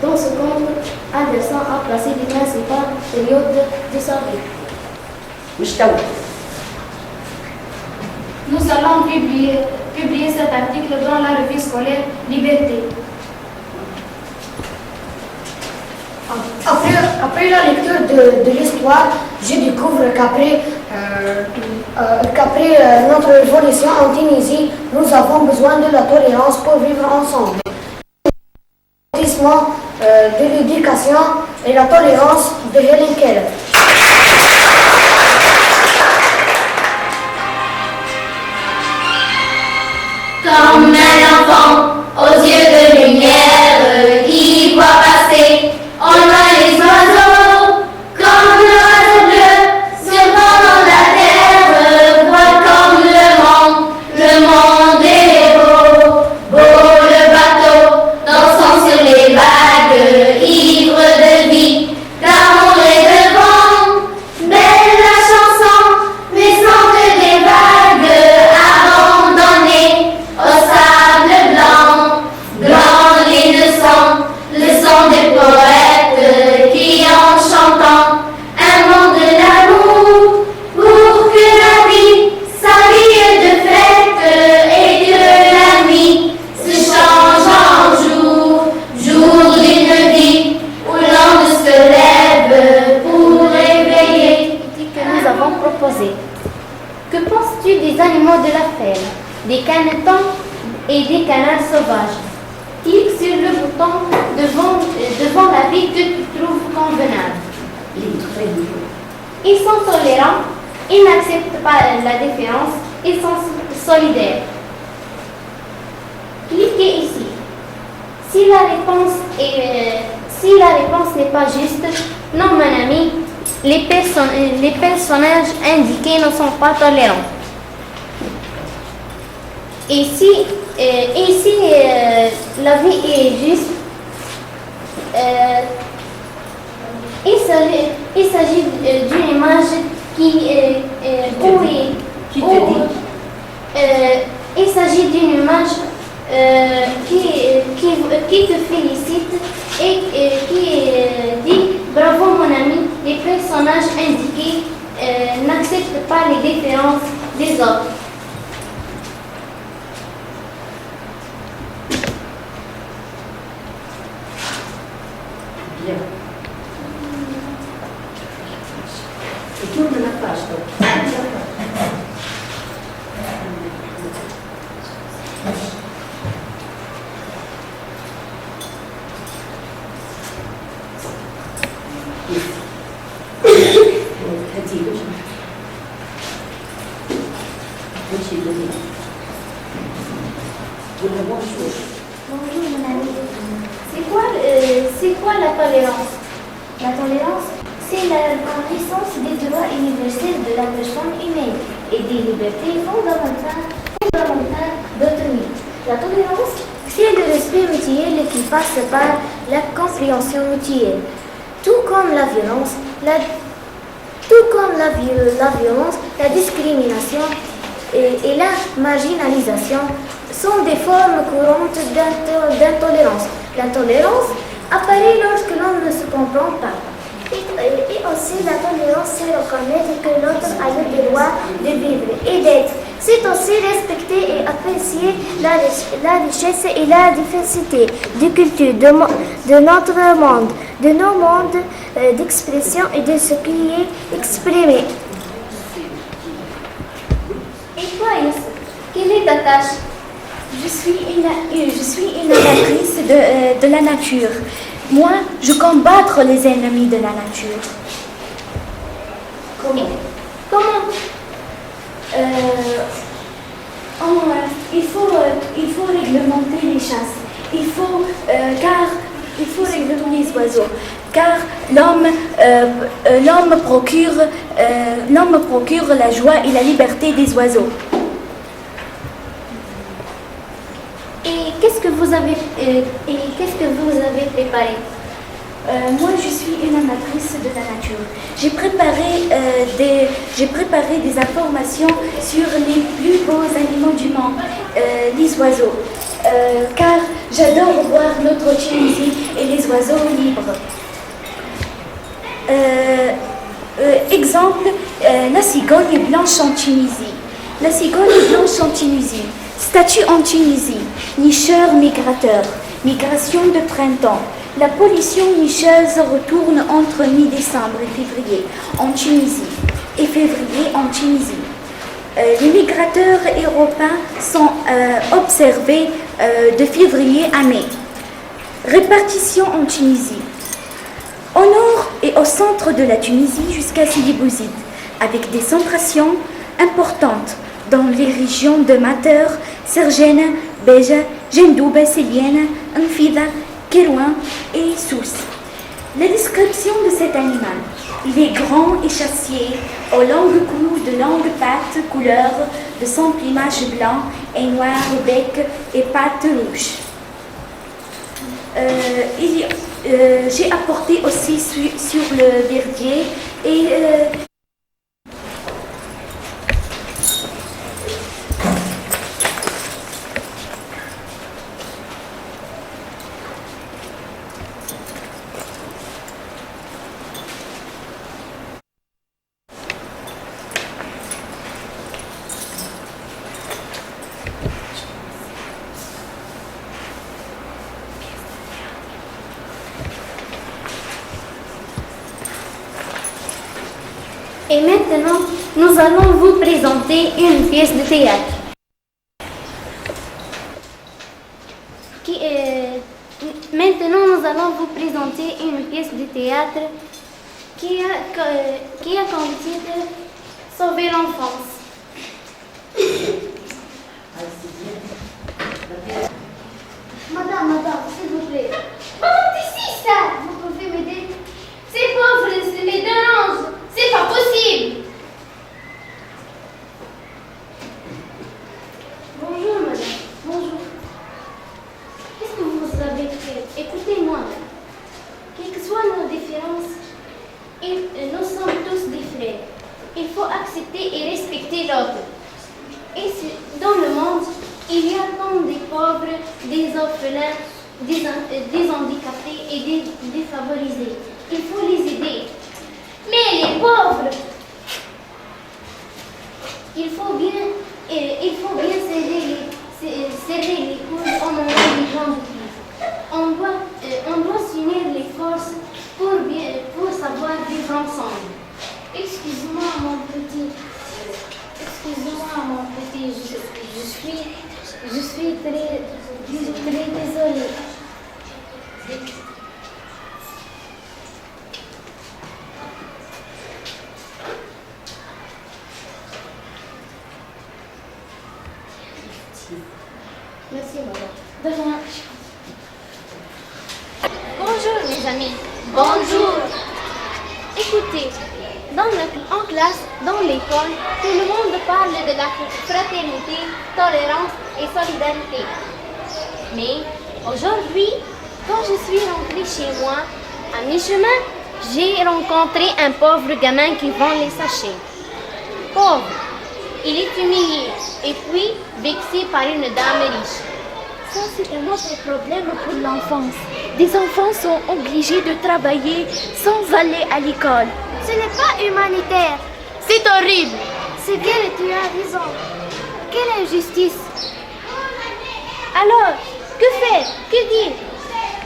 Dans ce conte, Andersen a placé les principales périodes de sa vie. Nous allons publier cet article dans la revue scolaire Liberté. Après la lecture de l'histoire, je découvre qu'après notre révolution en Tunisie, nous avons besoin de la tolérance pour vivre ensemble. De l'éducation et la tolérance de Hélène Keller. Comme un enfant aux yeux de lumière qui voit passer en loin les oiseaux, comme l'oiseau bleu survolant la terre, voit comme le monde est beau, beau le bateau dansant sur les vagues, ivre de vie, d'amour et de vent, belle la chanson, naissante des vagues, abandonnées au sable blanc, blanc l'innocent, le son des poètes qui en chantant inventent de l'amour pour que la vie s'habille de fête et que la nuit se change en jour, jour d'une vie où l'homme se lève pour réveiller. Que nous avons proposé. Que penses-tu des animaux de la ferme, des canetons et des canards sauvages? Clique sur le bouton devant la vie que tu trouves convenable. Ils sont tolérants, ils n'acceptent pas la différence, ils sont solidaires. Cliquez ici. Si la réponse n'est pas juste, non mon ami, les personnages indiqués ne sont pas tolérants. Et si la vie est juste, il s'agit d'une image il s'agit d'une image qui te félicite et qui dit bravo mon ami, les personnages indiqués n'acceptent pas les différences des autres. Bien. Et tourne la page, donc. Bonjour mon ami. C'est quoi la tolérance? La tolérance, c'est la reconnaissance des droits universels de la personne humaine et des libertés fondamentales d'autrui. La tolérance, c'est le respect mutuel qui passe par la compréhension mutuelle. Tout comme la violence, la discrimination et la marginalisation sont des formes courantes d'intolérance. L'intolérance apparaît lorsque l'on ne se comprend pas. Et aussi, la tolérance, c'est reconnaître que l'autre a le droit de vivre et d'être. C'est aussi respecter et apprécier la richesse et la diversité des cultures de notre monde, de nos modes d'expression et de ce qui est exprimé. Et toi, Youssef, quelle est ta tâche? Je suis une amatrice de la nature. Moi, je combattre les ennemis de la nature. Comment? Il faut réglementer les chasses. Il faut réglementer les oiseaux. Car l'homme procure la joie et la liberté des oiseaux. Et qu'est-ce que vous avez préparé? Moi, je suis une amatrice de la nature. J'ai préparé des informations sur les plus beaux animaux du monde, les oiseaux. car j'adore voir notre Tunisie et les oiseaux libres. Exemple, la cigogne blanche en Tunisie. La cigogne blanche en Tunisie. Statut en Tunisie. Nicheur migrateur. Migration de printemps. La pollution nicheuse retourne entre mi-décembre et février en Tunisie. Et février en Tunisie. Les migrateurs européens sont observés de février à mai. Répartition en Tunisie. Au nord et au centre de la Tunisie jusqu'à Sidi Bouzid, avec des centrations importantes dans les régions de Mater, Sergène, Béja, Gendouba, Sélienne, Enfida, Kérouan et Sousse. La description de cet animal. Il est grand et chassier, aux longues cous, de longues pattes, couleur de son plumage blanc et noir, bec et pattes rouges. J'ai apporté aussi sur le verdier et Et maintenant, nous allons vous présenter une pièce de théâtre. Maintenant, nous allons vous présenter une pièce de théâtre qui a comme titre Sauver l'enfance. Madame, s'il vous plaît. Madame, ici, ça! Vous pouvez m'aider? Ces pauvres, c'est les dérange. C'est pas possible. Bonjour, madame. Bonjour. Qu'est-ce que vous avez fait? Écoutez-moi. Quelles que soient nos différences, nous sommes tous des frères. Il faut accepter et respecter l'autre. Et dans le monde, il y a tant des pauvres, des orphelins, des handicapés et des défavorisés. Il faut les aider. Mais les pauvres, Il faut bien serrer les coudes au moment des grandes crises. On doit s'unir les forces pour savoir vivre ensemble. Excuse-moi mon petit, je suis très désolée. Merci madame. De rien. bonjour mes amis. Bonjour. Écoutez, en classe, dans l'école, tout le monde parle de la fraternité, tolérance et solidarité. Mais aujourd'hui, quand je suis rentrée chez moi, à mi-chemin, j'ai rencontré un pauvre gamin qui vend les sachets. Pauvre, il est humilié et puis vexé par une dame riche. ça c'est un autre problème pour l'enfance. Des enfants sont obligés de travailler sans aller à l'école. Ce n'est pas humanitaire. C'est horrible. C'est bien et tu as raison. Quelle injustice. Alors, que faire? Que dire?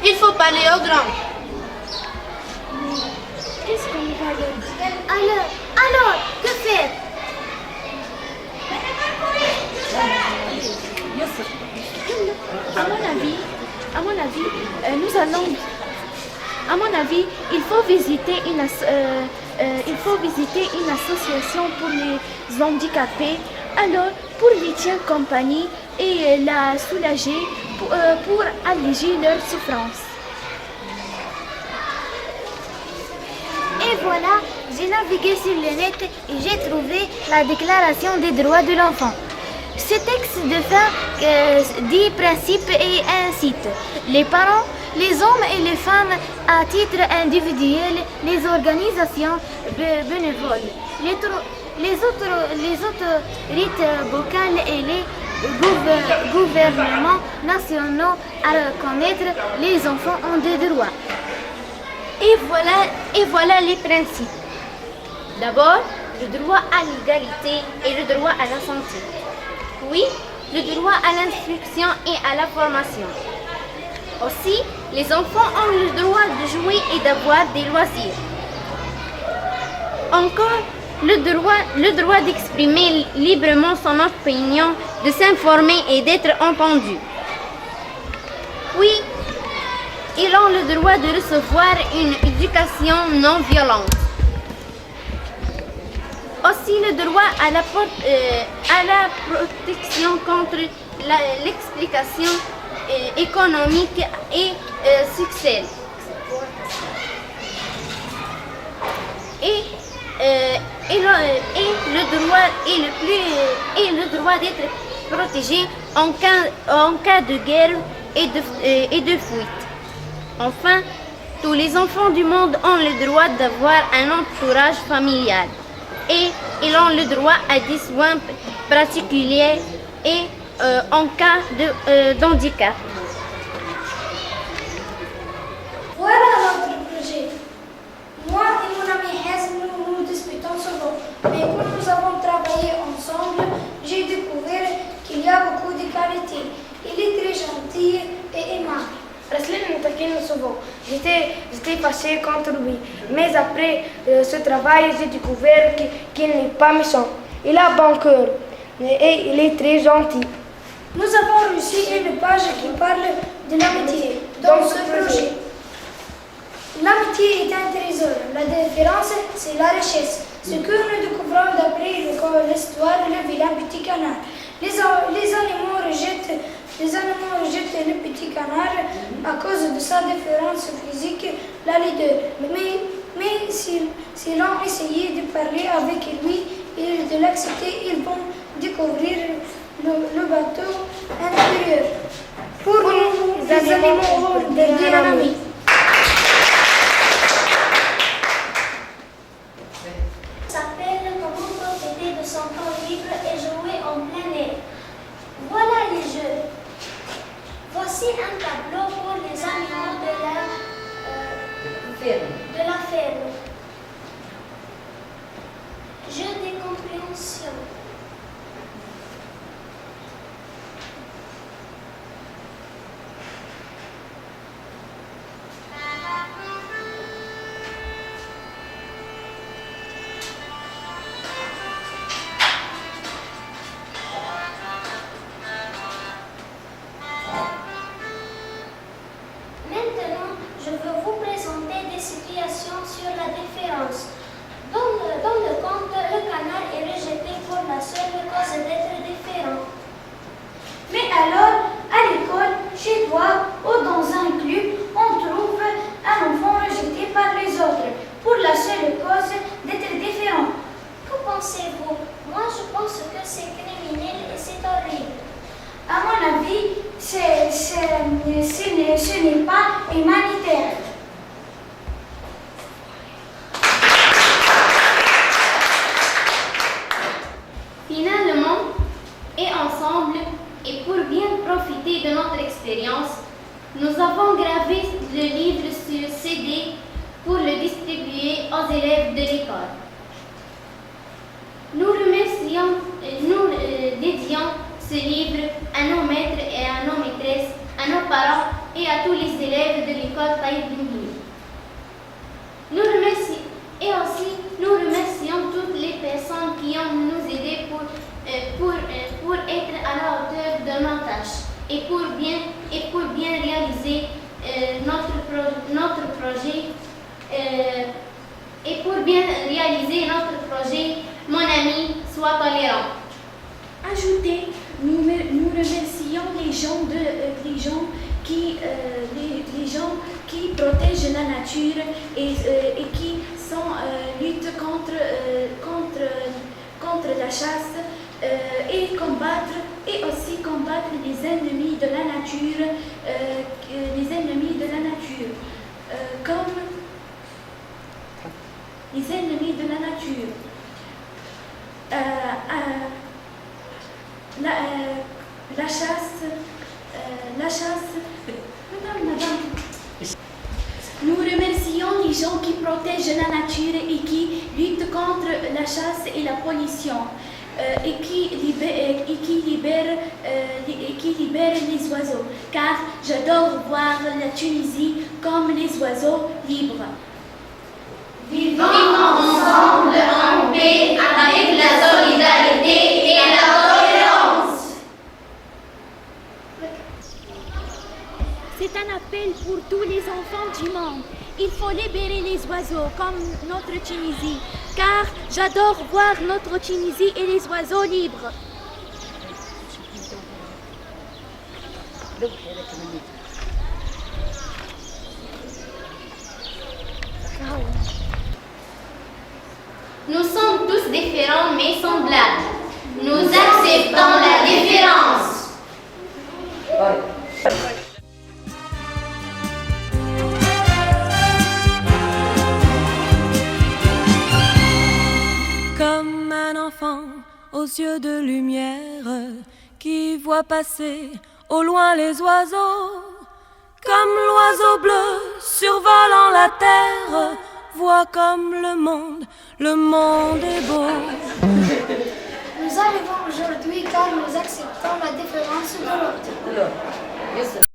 Il faut parler aux grands. Qu'est-ce qu'on va leur dire? Alors, que faire? À mon avis, il faut visiter une association pour les handicapés, alors pour lui tenir compagnie et la soulager pour alléger leur souffrance. Et voilà, j'ai navigué sur le net et j'ai trouvé la Déclaration des droits de l'enfant. Ce texte de fin dit principe et incite les parents, les hommes et les femmes à titre individuel, les organisations bénévoles, les autorités locales et les gouvernements nationaux à reconnaître les enfants ont des droits. Et voilà les principes. D'abord, le droit à l'égalité et le droit à la santé. Puis, le droit à l'instruction et à la formation. Aussi, les enfants ont le droit de jouer et d'avoir des loisirs. Encore, le droit d'exprimer librement son opinion, de s'informer et d'être entendu. Oui, ils ont le droit de recevoir une éducation non violente. Aussi le droit à la protection contre l'explication économique et sexuelle. Et le droit d'être protégé en cas de guerre et de fuite. Enfin, tous les enfants du monde ont le droit d'avoir un entourage familial et ils ont le droit à des soins particuliers et en cas d'handicap. Voilà notre projet. Moi et mon ami Hazm, nous disputons souvent. Mais quand nous avons travaillé ensemble, j'ai découvert qu'il y a beaucoup de qualités. Il est très gentil et aimable. Raslim nous taquine souvent. J'étais fâchée contre lui. Mais après ce travail, j'ai découvert qu'il n'est pas méchant. Il a bon cœur et il est très gentil. Nous avons réussi une page qui parle de l'amitié dans ce projet. L'amitié est un trésor. La différence, c'est la richesse. Ce que nous découvrons d'après l'histoire de le vilain petit canard. Les animaux rejettent le petit canard à cause de sa différence physique, la leader. Mais s'ils ont essayé de parler avec lui et de l'accepter, ils vont découvrir le bateau intérieur. Pour nous, les animaux ont des amis. S'appelle comment profiter de son temps libre et jouer en plein air. Voilà les jeux. Voici un tableau pour les animaux de la ferme. Jeu de compréhension. Maintenant, je veux vous présenter des situations sur la différence. Dans le conte, le canard est rejeté pour la seule cause d'être différent. Mais alors, à l'école, chez toi ou dans un club, on trouve un enfant rejeté par les autres pour la seule cause d'être différent. Que pensez-vous? Moi, je pense que c'est criminel et c'est horrible. À mon avis, ce n'est pas humanitaire. Finalement, et ensemble, et pour bien profiter de notre expérience, nous avons gravé le livre sur CD pour le distribuer aux élèves de l'école. Nous dédions ce livre à nos maîtres et à nos maîtresses, à nos parents et à tous les élèves de l'école Taïb Benguili. Nous remercions toutes les personnes qui ont nous aidé pour être à la hauteur de nos tâches et pour bien réaliser notre projet. Et pour bien réaliser notre projet, mon ami, sois tolérant. Ajoutez, nous remercions les gens qui protègent la nature et qui luttent contre la chasse et aussi combattre les ennemis de la nature, comme les ennemis de la nature. les gens qui protègent la nature et qui luttent contre la chasse et la pollution. Et qui libèrent les oiseaux, car j'adore voir la Tunisie comme les oiseaux libres. Vivons ensemble en paix avec la solidarité et la tolérance. C'est un appel pour tous les enfants du monde. Il faut libérer les oiseaux comme notre Tunisie, car j'adore voir notre Tunisie et les oiseaux libres. Nous sommes tous différents mais semblables. Nous acceptons la différence. Comme un enfant aux yeux de lumière qui voit passer au loin les oiseaux, comme l'oiseau bleu survolant la terre, voit comme le monde est beau. Nous arrivons aujourd'hui car nous acceptons la différence de l'autre. Alors, yes.